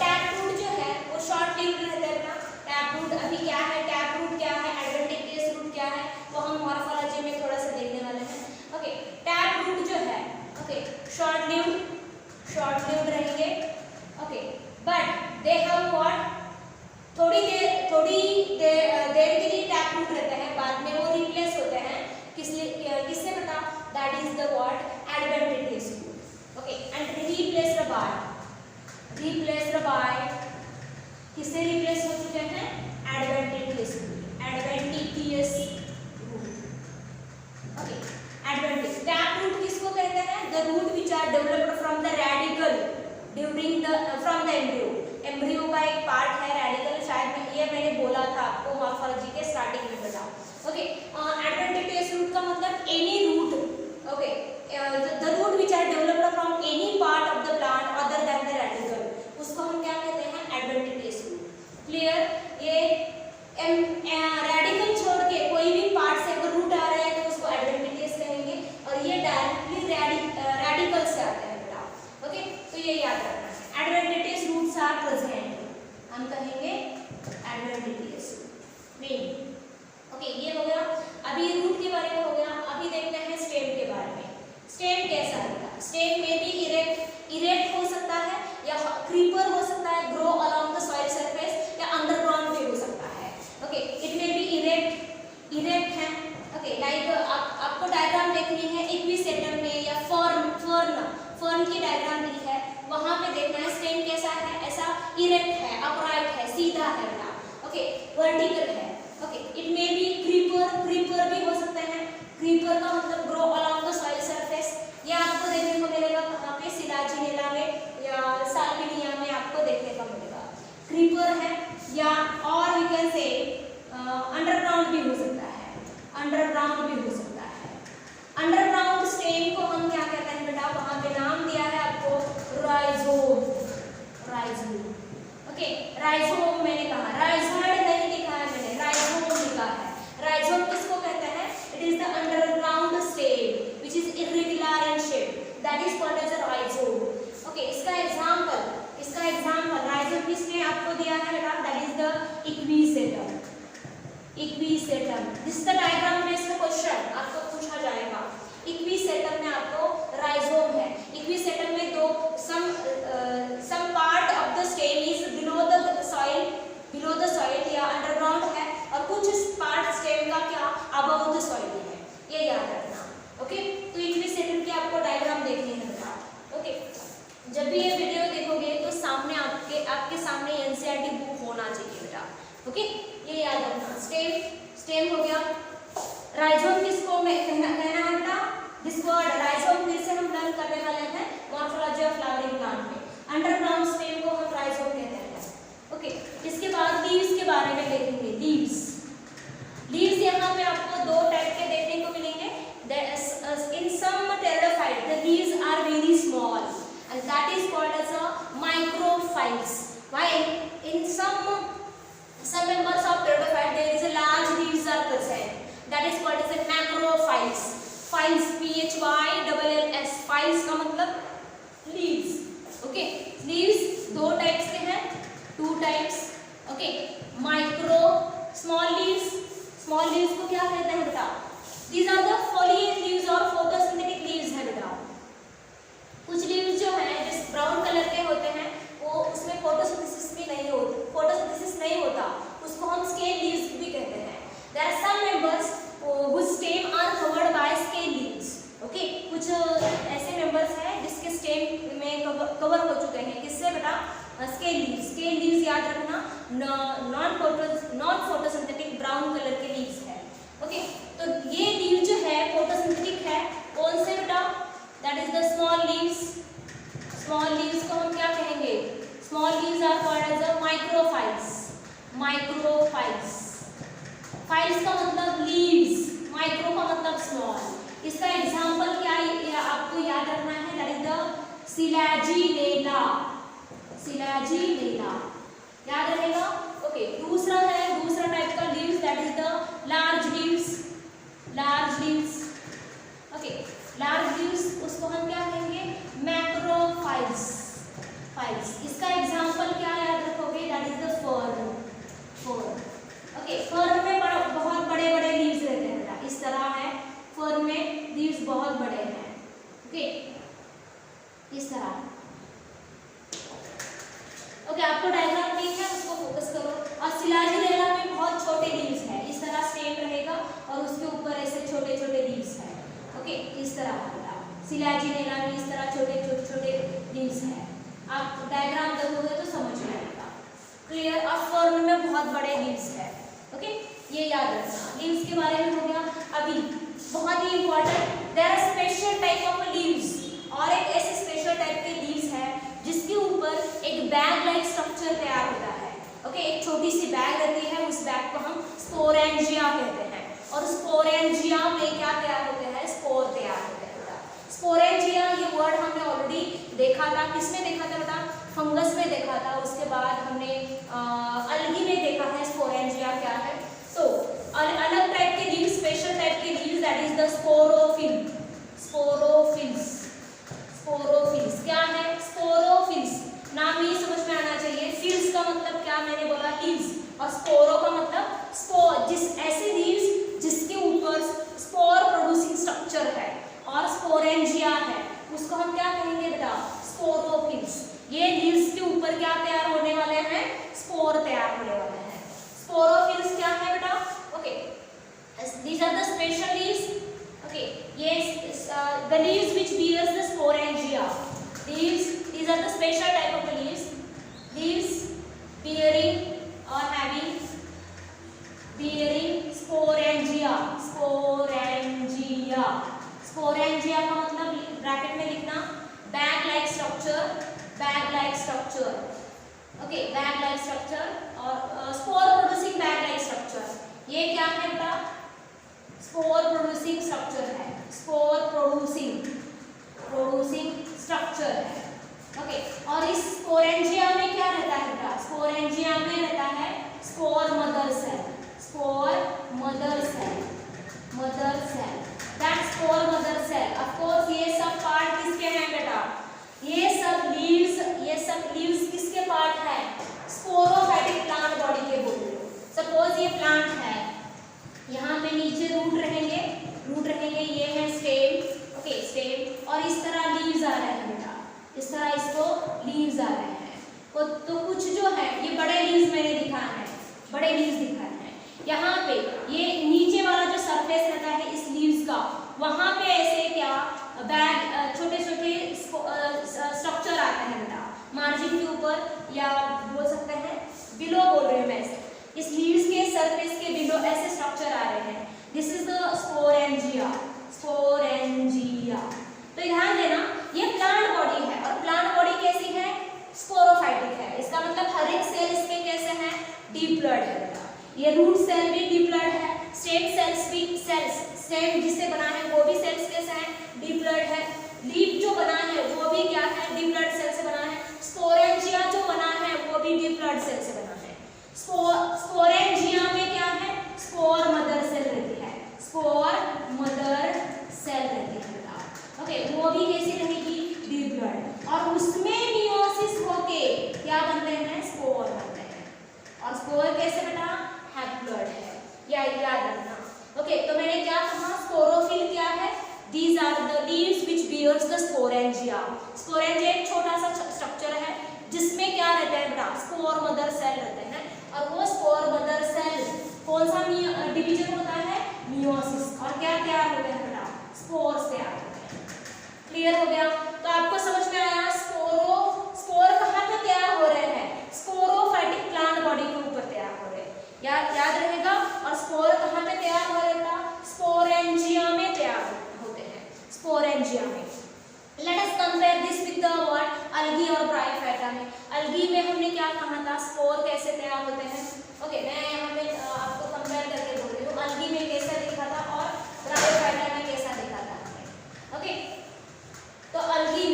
Speaker 1: टैप रूट जो है वो शॉर्ट लिव्ड रहता है ना। टैप रूट अभी क्या है, टैप रूट क्या है, एडवेंटिशियस रूट क्या है, वो हम मॉर्फोलॉजी में थोड़ा सा देखने वाले हैं। ओके, टैप रूट जो है ओके शॉर्ट लिव्ड रहेंगे। Okay, but they have what, थोड़ी देर के लिए टैप रूट रहते हैं, बाद में वो रिप्लेस होते हैं किससे बता, that is the what adventitious root. Okay, and replaced by किससे रिप्लेस हो चुके हैं, adventitious root. Okay, adventitious tap root किसको कहते हैं, the root which are developed from the radical during the from the embryo का एक पार्ट है रेडिकल, शायद ये मैंने बोला था आपको मॉर्फोलॉजी के स्टार्टिंग में बताओ। ओके, एडवेंटिशियस रूट का मतलब any root, okay, the root which are developed from any part of the plant other than the radical, उसको हम क्या कहते हैं, एडवेंटिशियस रूट। क्लियर, ये रेडिकल छोड़ के कोई भी पार्ट से अगर रूट आ रहा है तो उसको एडवेंटिशियस कहेंगे, और ये डायरेक्टली रेडिकल से आते हैं बेटा। ओके, तो ये याद रखना है, एडवेंटिशियस रूट्स आर प्रेजेंट, हम कहेंगे एडवेंटिशियस मीन। ओके, ये हो गया, अभी रूट के बारे में हो गया। अभी देखते हैं स्टेम के बारे में। स्टेम कैसा होगा, स्टेम में भी इरेक्ट हो सकता है या क्रीपर हो सकता है, grow along the soil surface, या अंडरग्राउंड भी हो सकता है। ओके, इट में भी इरेक्ट है। ओके, लाइक आपको डायग्राम देखनी है इक्विसेटम में या फर्न की डायग्राम दी है, वहां पे देखना है स्टेम कैसा है, ऐसा इरेक्ट है, अपराइट है, सीधा है बेटा। ओके, वर्टिकल है। ओके, इट में भी क्रीपर भी हो सकते हैं। क्रीपर का मतलब grow along the soil surface, ये आपको देखने को मिलेगा कहाँ पे, सिलाजिनेला में या साल्विनिया में आपको देखने को मिलेगा। क्रीपर है, या और वी कैन से अंडरग्राउंड भी हो सकता है, अंडरग्राउंड स्टेम को हम क्या कहते हैं बेटा, वहां पे नाम दिया है आपको राइजोम। ओके, राइजोम मैंने कहा, राइजोइड नहीं लिखा है मैंने, राइजोम लिखा है। राइजोम किसको कहते हैं, it is the underground stem which is irregular in shape, that is called as a rhizome. Okay, इसका एग्जांपल राइजोम किसने आपको दिया है बेटा, that is the equisetum. This is the diagram based question आपको पूछा जाएगा। इक्विसेटम में आपको राइजोम है, इक्विसेटम में दो some part of the stem is below the soil या अंडरग्राउंड है, और कुछ पार्ट स्टेम का क्या अबव द सॉइल है, ये याद रखना। ओके, तो इक्विसेटम की आपको डायग्राम देखनी है बेटा। ओके, जब भी ये वीडियो देखोगे तो सामने आपके सामने एनसीईआरटी बुक होना चाहिए बेटा। ओके, ये याद रखना। स्टेम हो गया। राइजोम किसको कहना है बेटा, दिस वर्ड राइजोम फिर से हम लर्न करने वाले हैं मॉर्फोलॉजी ऑफ फ्लावरिंग प्लांट में। अंडरग्राउंड स्टेम को हम राइजोम कहते हैं। ओके, इसके बाद लीव्स के बारे में देखेंगे। लीव्स यहाँ पे आपको दो टाइप के देखने को मिलेंगे। In some pteridophyte the leaves are very small and that is called as a microphytes, while in some members of pteridophyte there is a large leaves are present, that is called as a macrophytes. Phyles, PHYLLS, phyles का मतलब leaves. Okay, leaves दो types के हैं, two types. Okay, micro small leaves को क्या कहते हैं बेटा, these are the foliage leaves और photosynthetic leaves है बेटा। कुछ लीव्स जो हैं जिस ब्राउन कलर के होते हैं वो उसमें फोटोसिंथेसिस नहीं होता, उसको हम स्केल लीव्स भी कहते हैं। There are some members which stem are covered by scale leaves. Okay, कुछ ऐसे मेंबर्स हैं जिसके स्टेम में कवर हो चुके हैं, किससे बेटा, स्केल लीव्स याद रखना, नॉन फोटोसिंथेटिक ब्राउन कलर के लीव्स है। ओके, तो ये लीव जो है फोटोसिंथेटिक है, कौन से बेटा, that is the small leaves को हम क्या कहेंगे, small leaves are called as a microphytes। Files का मतलब leaves, micro का मतलब small। इसका एग्जांपल क्या आपको याद रखना है, that is the सिलाजिनेला याद रहेगा। ओके, दूसरा टाइप का leaves, that is the large leaves। Okay, बहुत बड़े हैं। ओके, इस तरह। ओके, आपको डायग्राम ठीक है, उसको फोकस करो। और सिलाजिनेला में बहुत छोटे लीव्स है, इस तरह स्टेम रहेगा और उसके ऊपर ऐसे छोटे छोटे लीव्स है। ओके, इस तरह होगा सिलाजिनेला में, इस तरह छोटे छोटे छोटे लीव्स है। आप डायग्राम देखोगे तो समझ में आएगा। क्लियर। और फर्न में बहुत बड़े लीव्स है। ओके, ये याद रखना। लीव्स के बारे में हो गया। अभी बहुत ही important, there are special type of leaves, और एक ऐसे स्पेशल टाइप के लीव्स है जिसके ऊपर एक बैग लाइक स्ट्रक्चर तैयार होता है। ओके, एक छोटी सी बैग रहती है, उस बैग को हम स्पोरेंजिया कहते हैं। और स्पोरेंजिया में क्या तैयार होते हैं? स्पोर तैयार होते हैं बेटा। स्पोरेंजिया ये वर्ड हमने ऑलरेडी देखा था। किसमें देखा था बेटा? फंगस में देखा था। उसके बाद हमने अलगी में देखा है स्पोरेंजिया क्या है। तो अलग टाइप के लीव्स, स्पेशल टाइप के leaves, that is the sporophyll. Sporophylls, sporophylls क्या है? स्पोरोफिल्स, नाम ही समझ में आना चाहिए। फिल्स का मतलब क्या मैंने बोला? लीव्स। और स्पोरो का मतलब स्पोर, जिस ऐसे लीव्स जिसके ऊपर स्पोर प्रोड्यूसिंग स्ट्रक्चर है। और स्पोरेंजिया है, उसको हम क्या कहेंगे बेटा? स्पोरोफिल्स। ये लीव्स के ऊपर क्या तैयार होने वाले हैं? स्पोर तैयार होने वाले हैं। स्पोरोफिल्स क्या है बेटा? Okay, these are the special leaves. Okay, yes, the leaves which bears the sporangia. Leaves, these are the special type of leaves. Leaves bearing or having sporangia. Sporangia. Sporangia का मतलब bracket में लिखना bag like structure. Bag like structure. Okay, bag like structure और spore producing bag like structure. ये क्या है बेटा? Spore producing structure है। स्पोर प्रोड्यूसिंग स्ट्रक्चर है। ओके, और इस स्पोरेंजिया में क्या रहता है बेटा? स्पोरेंजिया में रहता है spore mother cell. Spore mother cell, mother cell, that spore mother cell. Of course ये सब पार्ट किसके हैं बेटा? ये सब लीव्स किसके पार्ट है? स्पोरोफाइटिक प्लांट बॉडी के बोल रहे हो। सपोज ये प्लांट है, यहाँ पे नीचे रूट रहेंगे, ये है स्टेम। ओके, स्टेम, और इस तरह लीव्स आ रहे हैं बेटा, इस तरह इसको लीव्स आ रहे हैं। तो कुछ जो है ये बड़े लीव्स मैंने दिखाए हैं, बड़े लीव्स दिखाए हैं। यहाँ पे ये नीचे वाला जो सरफेस रहता है इस लीव्स का, वहाँ पे ऐसे क्या बैग छोटे छोटे स्ट्रक्चर आते हैं बेटा, मार्जिन के ऊपर, या बोल सकते हैं बिलो बोल रहे हैं मैं इसे। इस लीव्स के सरफेस के बिलो ऐसे स्ट्रक्चर आ रहे हैं। This is the sporangia. Sporangia, तो ध्यान देना ये प्लांट बॉडी है, और प्लांट बॉडी कैसी है? स्पोरोफाइटिक है। इसका मतलब हर एक सेल इसमें कैसे है? डिप्लॉयड है बेटा। ये रूट सेल भी डिप्लॉयड है, स्टेम सेल्स भी, स्टेम जिससे बना है वो भी सेल्स कैसे हैं? डिप्लॉयड है। लीफ जो बना है वो भी क्या है? डिप्लॉयड सेल से बना है। स्पोरेंजिया जो बना है वो भी डिप्लॉयड सेल से बना है। स्पोरेंजिया में क्या है? स्पोर मदर सेल रहती है। स्पोर मदर सेल रहती है बेटा। ओके, वो भी कैसी रहेगी? डिप्लॉयड, और उसमें मियोसिस होके क्या बनते हैं? स्पोर बनते हैं। और स्पोर कैसे बेटा? हैप्लॉयड है, या याद रखना। ओके, तो मैंने क्या कहा? स्पोरोफिल क्या है? These are the leaves which bears the sporangia. Sporangia एक छोटा सा स्ट्रक्चर है जिसमें क्या रहता है बेटा? स्पोर मदर सेल रहते हैं, और वो स्पोर मदर सेल कौन सा डिवीजन होता है? मियोसिस। और क्या तैयार होते हैं बेटा? स्पोर्स तैयार होते हैं। क्लियर हो गया? तो आपको समझ में आया स्पोर कहाँ पे तैयार हो रहे हैं? स्पोरोफाइटिक प्लांट बॉडी के ऊपर तैयार हो रहे हैं, याद रहेगा। और स्पोर कहाँ पे तैयार हो रहे हैं? स्पोरेंजिया में तैयार होते हैं, स्पोरेंजिया में। Let us compare this with the what? Algae और ब्रायोफाइटा में। अलगी में हमने क्या कहा था? स्पोर कैसे तैयार होते हैं। ओके, मैं यहाँ पे आपको कंपेयर करके बोल रही हूँ, अलगी में कैसा देखा था और ब्रायोफाइटा में कैसा देखा था हमने। ओके, तो अलगी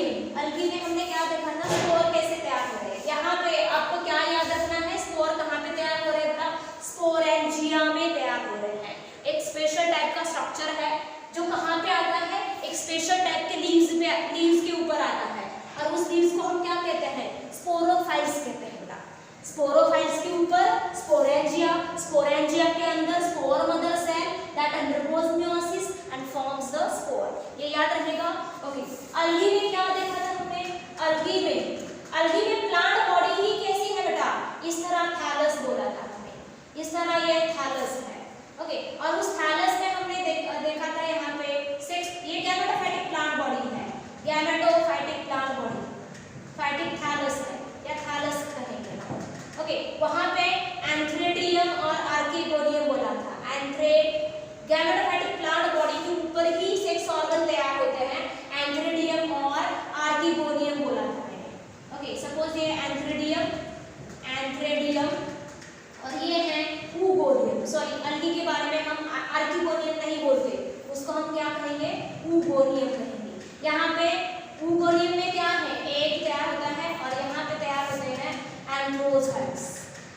Speaker 1: में हमने क्या देखा था? स्पोर कैसे तैयार हो रहे हैं। यहाँ पे आपको क्या याद रखना है? स्पोर कहाँ पे तैयार हो रहे हैं? स्पोरेंजिया में तैयार हो रहे हैं। एक स्पेशल टाइप का स्ट्रक्चर है जो कहाँ पे आता है? एक स्पेशल टाइप के लीव्स के ऊपर आता है, और उस लीव्स को हम क्या कहते हैं? स्पोरोफाइल्स कहते हैं बेटा। स्पोरोफाइल्स के ऊपर स्पोरेंजिया के अंदर spore mother cell that undergoes meiosis and forms the spore. ये अलगी में क्या देखा था हमने? अलगी में प्लांट बॉडी ही कैसी है बेटा? इस तरह थैलस बोला था हमने, इस तरह ये थैलस है। ओके, और उस थैलस में हमने देखा था यहाँ पे ये गैमेटोफाइटिक प्लांट बॉडी है, gametophytic plant body, phytic thallus है या थैलस कहेंगे। ओके, वहां पे एंथ्रेडियम और आर्किगोनियम बोला था। गैमेटोफाइटिक प्लांट बॉडी के ऊपर ही सेक्स ऑर्गन तैयार होते हैं, एंथ्रेडियम और आर्किगोनियम बोला था मैंने। ओके, सपोज ये एंथ्रेडियम और ये है ऊगोनियम। सॉरी, अलगी के बारे में हम आर्किगोनियम नहीं बोलते, उसको हम क्या कहेंगे? ऊगोनियम कहेंगे। यहाँ पे ऊगोनियम में क्या है? एक तैयार होता है और यहाँ पे तैयार होते हैं एंथ्रोजाइट्स।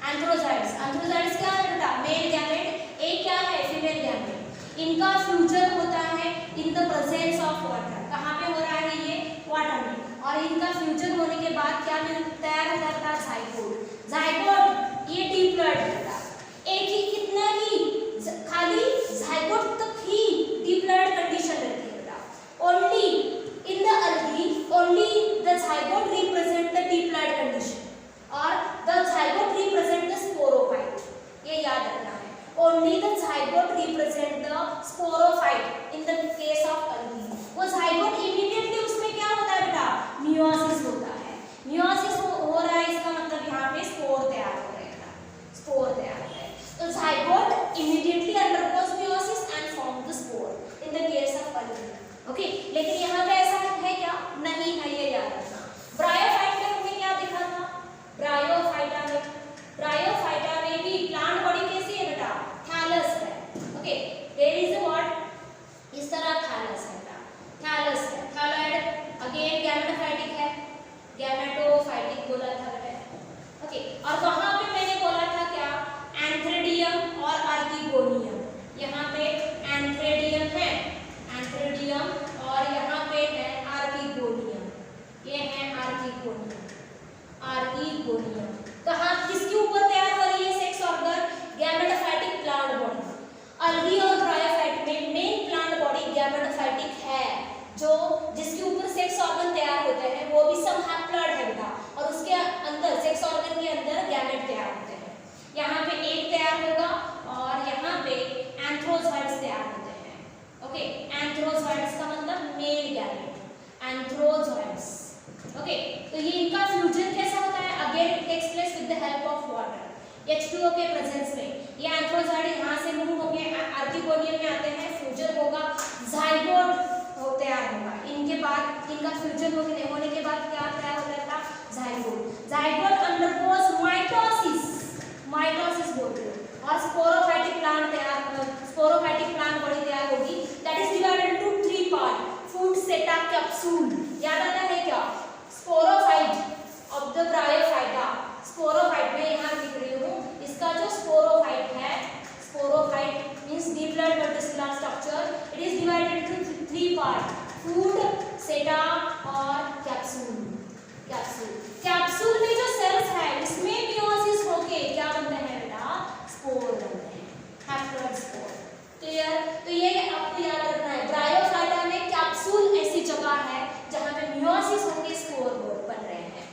Speaker 1: एंथ्रोजाइट्स क्या है बेटा? Male gamete. एक क्या है? Female gamete. इनका फ्यूजन होता है in the presence of water. कहाँ पे हो रहा है ये? वाटर में। और इनका फ्यूजन होने के बाद क्या तैयार हो जाता है? जाइगोट। जाइगोट ये डिप्लॉयड होता है। एक ही कितना ही खाली जाइगोट तक ही डिप्लॉयड कंडीशन रहती है बेटा। Only in the algae only the zygote represent the diploid condition और the zygote represent the sporophyte. ये याद रखना है। Only the zygote represent the sporophyte in the case of algae. वो zygote immediately उसमें क्या होता है बेटा? Meiosis होता है। Meiosis हो रहा है, इसका मतलब यहाँ पे स्पोर तैयार हो रहे हैं, स्पोर तैयार हो रहे हैं। तो zygote immediately undergoes meiosis and form the spore in the case of algae. Okay, लेकिन यहाँ पे ऐसा है क्या? नहीं है, ये याद रखना। ब्रायोफाइट में हमने क्या देखा था? ब्रायोफाइटा में भी प्लांट बॉडी कैसी है बेटा? थैलस है। Okay, there is a what? इस तरह थैलस है बेटा, थैलस है। थैलॉइड अगेन गैमेटोफाइटिक है, गैमेटोफाइटिक बोला था बेटा। ओके, और वहां पे मैंने बोला था क्या? एंथ्रेडियम और आर्किगोनियम। यहाँ पे एंथ्रेडियम है, एंथ्रेडियम, और यहाँ पे है आर्किगोनियम। ये है आर्किगोनियम। कहाँ किसके ऊपर तैयार हो रही है sex organ? Gametophytic plant body. Algae और ब्रायोफाइट में मेन प्लांट बॉडी गैमेटोफाइटिक है, जो जिसके ऊपर सेक्स ऑर्गन तैयार होते हैं वो भी सब हैप्लॉइड है बेटा, और उसके अंदर सेक्स ऑर्गन के अंदर गैमेट तैयार होते हैं। यहाँ पे एक तैयार होगा और यहाँ पे एंथ्रोजाइट्स तैयार होते हैं। ओके, एंथ्रोजाइट्स का मतलब मेल गैमेट, एंथ्रोजाइट्स। ओके, तो ये इनका फ्यूजन कैसा होता है? Again it takes place with the help of water, H2O के प्रेजेंस में। ये एंथ्रोजाइड यहाँ से मूव होके आर्किगोनियम में आते हैं, फ्यूजन होगा, जाइगोट तैयार होगा। इनके बाद इनका फ्यूजन होने के बाद क्या तैयार होता था? जाइगोट। जाइगोट अंडरगोस माइटोसिस बोलते हैं, और स्पोरोफाइटिक प्लांट बॉडी तैयार होगी। That is divided into 3 part, foot, seta, capsule. याद आता है क्या? Sporophyte of the bryophyta. Sporophyte में यहाँ लिख रही हूँ, इसका जो स्पोरोफाइट है, sporophyte means diploid multicellular structure. It is divided into 3 part, foot, seta और कैप्सूल। कैप्सूल में जो सेल्स है उसमें मेयोसिस होके क्या बनते हैं बेटा? स्पोर बनते हैं, हैप्लॉइड स्पोर। क्लियर? तो ये आपको याद रखना है, ब्रायोफाइटा में कैप्सूल ऐसी जगह है जहां पे मेयोसिस होके स्पोर बन रहे हैं।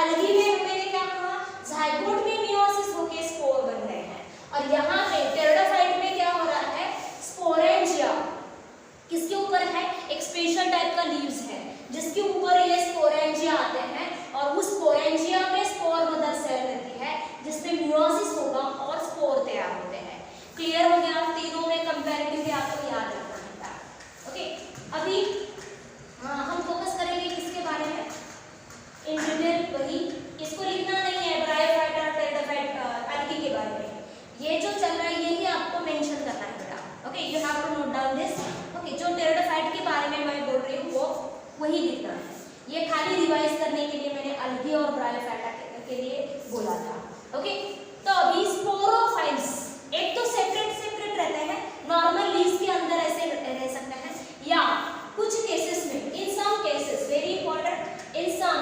Speaker 1: अलगी में मैंने क्या कहा? जाइगोट में मेयोसिस होके स्पोर बन रहे हैं। और यहाँ पे टेरिडोफाइट में क्या हो रहा है? स्पोरेंजिया। किसके ऊपर है? एक स्पेशल टाइप का लीव्स है जिसके ऊपर ये स्पोरेंजिया आते हैं, और उस स्पोरेंजिया में स्पोर मदर सेल रहती है जिसमें मेयोसिस होगा और स्पोर तैयार होते हैं। क्लियर हो गया? तीनों में कंपैरेटिवली आपको याद रखना है। ओके, अभी हम फोकस करेंगे किसके बारे में? इन डिटेल वही, इसको लिखना नहीं है ब्रायोफाइट और टेरिडोफाइट अलगी के बारे में। ये जो चल रहा है यही आपको मेंशन करना है बेटा। Okay, you have to note down this. Okay, जो टेरिडोफाइट के बारे में मैं बोल रही हूँ वो वही लिखना है। ये खाली रिवाइज करने के लिए मैंने अलगी और ब्रायोफाइटा के लिए बोला था। ओके, तो अभी स्पोरोफाइट्स एक तो सेपरेट रहते हैं, नॉर्मल लीव्स के अंदर ऐसे रह सकते हैं, या कुछ केसेस में, in some cases, very important, in some,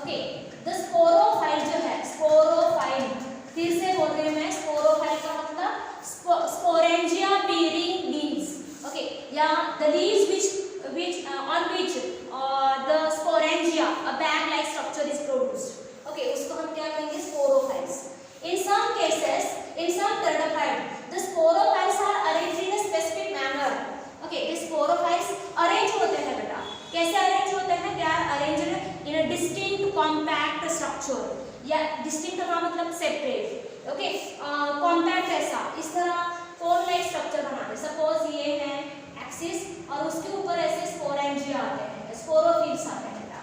Speaker 1: okay, the sporophyte जो है, स्पोरोफाइट फिर से बोल रही हूं मैं, स्पोरोफाइट का मतलब स्पोरेंजिया bearing leaves, ओके, या the leaves which on which bag like structure is produced. Okay, उसको हम क्या कहेंगे? Sporophytes. In some cases, in some pteridophyte, the sporophytes are arranged in a specific manner. Okay, the sporophytes arrange होते हैं बेटा, कैसे arrange होते हैं? They are arranged in a distinct compact structure, या डिस्टिंक्ट का मतलब सेपरेट। ओके, कॉम्पैक्ट ऐसा, इस तरह कोन लाइक स्ट्रक्चर बनाते। सपोज ये है एक्सिस और उसके ऊपर ऐसे स्पोरेंजिया आते हैं, स्पोरोफिल्स आते हैं बेटा,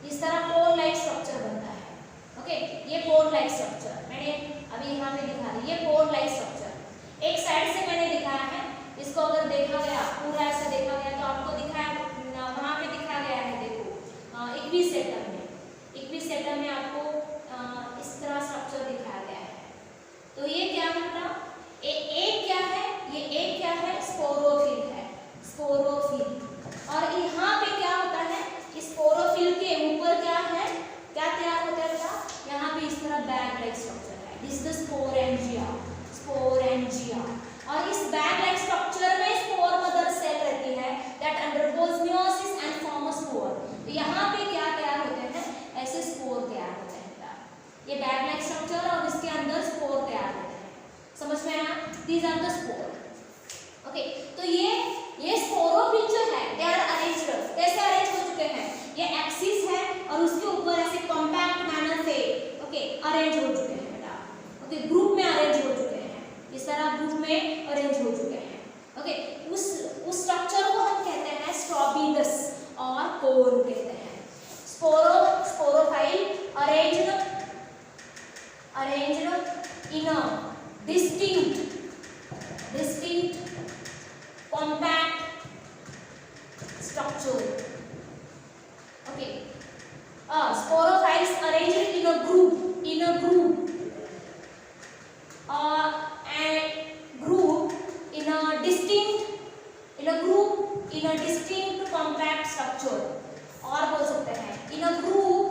Speaker 1: इस तरह कोन लाइक स्ट्रक्चर बनता है। ओके, ये कोन लाइक स्ट्रक्चर मैंने अभी यहाँ पे दिखा दी, ये कोन लाइक स्ट्रक्चर एक साइड से मैंने दिखाया है। इसको अगर देखा गया पूरा ऐसा देखा गया तो आपको दिखाया, वहाँ पे दिखा गया है, देखो इक्विसेटम में, इक्विसेटम में आपको इस तरह स्ट्रक्चर दिखाया गया है। तो ये क्या है बेटा? एक क्या है? ये एक क्या है? स्पोरोफिल है, स्पोरोफिल। और यहाँ पे क्या होता है? स्पोरोफिल के ऊपर क्या है? क्या तैयार होता है बेटा? यहाँ पे इस तरह बैग लाइक स्ट्रक्चर है, this is the sporangia, sporangia. और इस बैग लाइक स्ट्रक्चर में स्पोर मदर सेल रहती है that undergoes meiosis and form a spore. तो यहाँ पे क्या तैयार होते हैं? ऐसे स्पोर तैयार होते हैं बेटा, ये बैग लाइक स्ट्रक्चर और इसके अंदर स्पोर तैयार होते हैं। समझ में आया? These are the spore. Okay, तो ये स्पोरोफिल जो है दे आर अरेंज्ड, कैसे अरेंज हो चुके हैं? ये एक्सिस है और उसके ऊपर ऐसे कॉम्पैक्ट मैनर से ओके अरेंज हो चुके हैं बेटा। ओके, ग्रुप में अरेंज हो चुके हैं, इस तरह ग्रुप में अरेंज हो चुके हैं। ओके, उस स्ट्रक्चर को हम कहते हैं स्ट्रोबिलस और कोन कहते हैं। Sporophyll arranged in a distinct compact structure. Okay, sporophytes arranged in a group and group in a distinct compact structure, और बोल सकते हैं in a group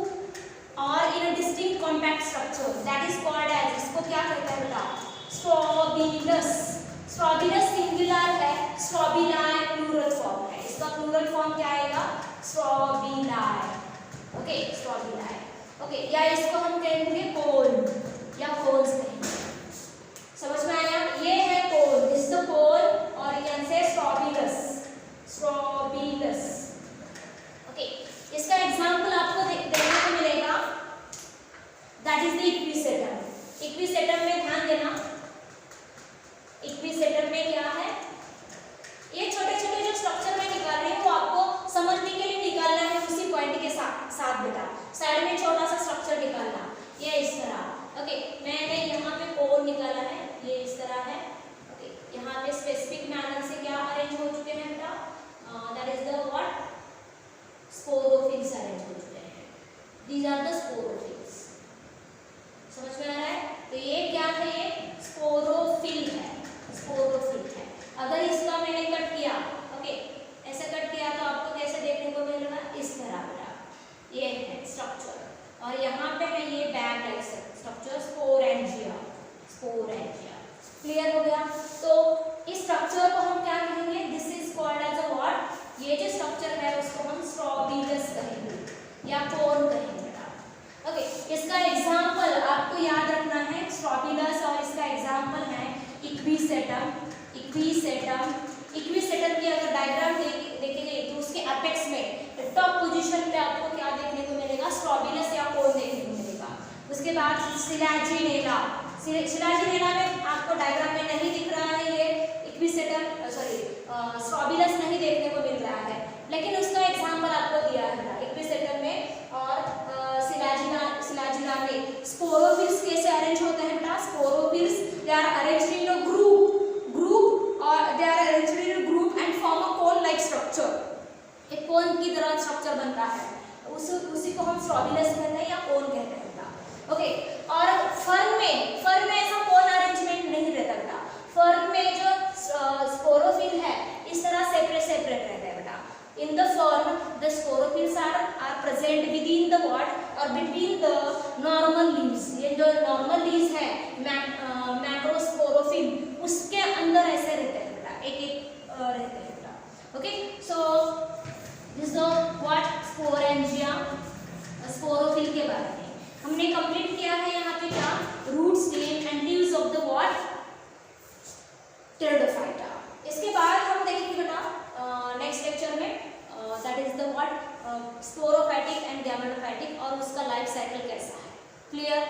Speaker 1: or in a distinct compact structure, that is called as, इसको क्या कहते हैं बेटा? Strobilus. Strobilus singular है, स्ट्रोबिलाई प्लूरल फॉर्म है, इसका प्लूरल फॉर्म क्या आएगा? स्ट्रोबिलाई। Okay, strobili. ओके, या इसको हम कहेंगे कोन या कोन्स कहेंगे। समझ में आया? ये है कोन, दिस इज द कोन और ये can say strobilus, strobilus. Okay, इसका एग्जांपल आपको देखने को मिलेगा, that is the Equisetum. Equisetum में ध्यान देना, इक्विसेटम में क्या है? ये छोटे छोटे जो स्ट्रक्चर में निकाल रहे हैं वो आपको समझने के लिए निकालना है उसी पॉइंट के साथ बेटा। साइड में छोटा सा स्ट्रक्चर निकालना, ये इस तरह। ओके, मैंने यहाँ पे कोन निकाला है, ये इस तरह है। ओके, यहाँ पे स्पेसिफिक मैनर से क्या अरेंज हो चुके हैं बेटा? That is the what? Sporophylls arrange हो चुके हैं। These are the sporophylls. समझ में आ रहा है? तो ये क्या है? ये स्पोरोफिल है, स्पोरोफिल है। अगर इसका मैंने कट किया, ओके ऐसे कट किया तो आपको कैसे देखने को मिलेगा? इस तरह बेटा, ये है स्ट्रक्चर और यहाँ पे है ये bag like structure, sporangia, sporangia. Clear हो गया? तो इस स्ट्रक्चर को हम क्या कहेंगे? This is called as a what? ये जो स्ट्रक्चर है उसको हम स्ट्रोबिलस कहेंगे या कोन कहेंगे बेटा। ओके, इसका एग्जांपल आपको याद रखना है, स्ट्रोबिलस, और इसका एग्जांपल है इक्विसेटम। इक्विसेटम, इक्विसेटम की अगर डायग्राम देखी गई तो उसके अपेक्स में टॉप पोजीशन पे आपको क्या देखने को मिलेगा? स्ट्रोबिलस या कोन देखने को मिलेगा। उसके बाद सिलाजिनेला, सिलाजिनेला में आपको डायग्राम में नहीं दिख रहा है, ये इक्विसेटम स्ट्रोबिलस नहीं देखने को मिल रहा है, लेकिन उसका एग्जांपल आपको दिया है इक्विसेटम में। और सिलाजिना में स्पोरोफिल्स कैसे अरेंज होते हैं बेटा? Sporophylls they are arranged in a group और they are arranged in a group and form a cone like structure. एक कोन की तरह स्ट्रक्चर बनता है, उसी को हम स्ट्रोबिलस कहते हैं या कोन कहते हैं बेटा। ओके, और फर्न में ऐसा कोन अरेंजमेंट नहीं रहता बेटा। फर्न में जो स्पोरोफिल है इस तरह सेपरेट रहता है बेटा। In the fern, the sporophylls are present within the what or between the normal leaves. ये जो normal leaves है macrosporophyll, उसके अंदर ऐसे रहते हैं बेटा, एक रहते हैं बेटा। Okay, so this is the what? Sporangia. Sporophyll के बारे में हमने कंप्लीट किया है। यहाँ पे क्या, root stem and leaves of the what, pteridophyta. इसके बाद हम देखेंगे बेटा नेक्स्ट लेक्चर में that is the what, sporophytic and gametophytic, और उसका लाइफ साइकिल कैसा है। क्लियर?